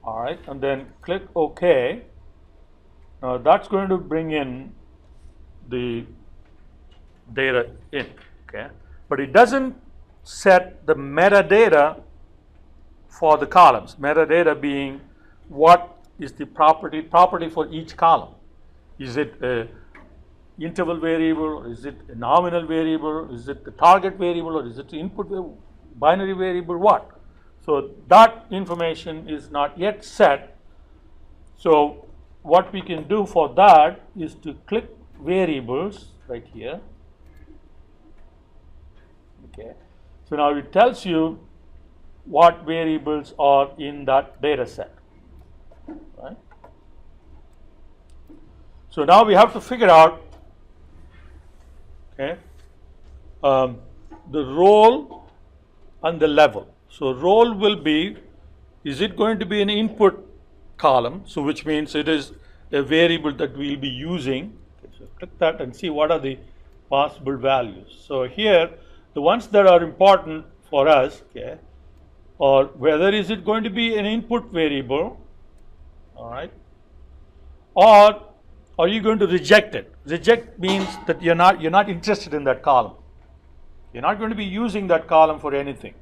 All right, and then click OK. Now that's going to bring in the data in, okay? But it doesn't set the metadata for the columns. Metadata being what is the property for each column. Is it a interval variable, or is it a nominal variable, is it the target variable, or is it the input binary variable, what? So that information is not yet set. So what we can do for that is to click variables right here. Okay. So now it tells you what variables are in that data set. Right? So now we have to figure out, okay, the role and the level. So role will be, is it going to be an input column? So which means it is a variable that we'll be using. Okay, so click that and see what are the possible values. So here, the ones that are important for us, okay, or whether is it going to be an input variable, all right, or are you going to reject it? Reject means that you're not interested in that column. You're not going to be using that column for anything.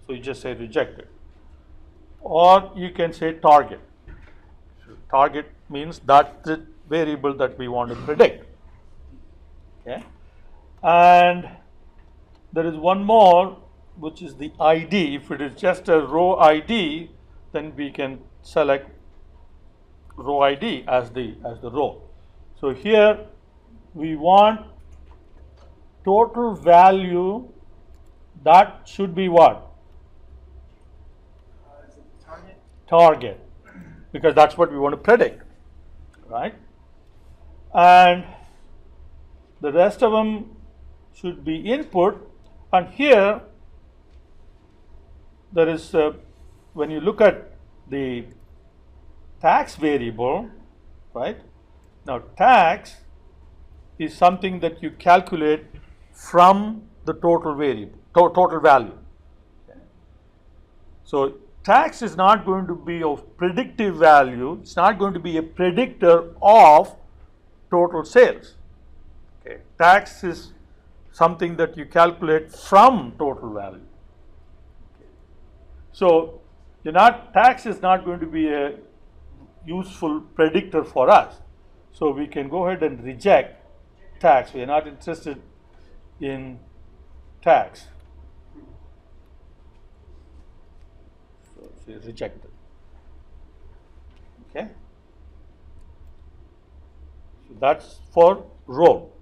So you just say reject it. Or you can say target. So target means that's the variable that we want to predict. Okay? And there is one more, which is the ID. If it is just a row ID, then we can select row ID as the row. So here we want total value that should be what? Target, because that's what we want to predict, right? And the rest of them should be input. And here there is, when you look at the tax variable, right? Now tax is something that you calculate from the total variable, total value. Okay. So tax is not going to be of predictive value. It's not going to be a predictor of total sales. Okay. Tax is something that you calculate from total value. Okay. So tax is not going to be a useful predictor for us. So we can go ahead and reject tax. We are not interested in tax. So it's rejected. Okay. So that's for role.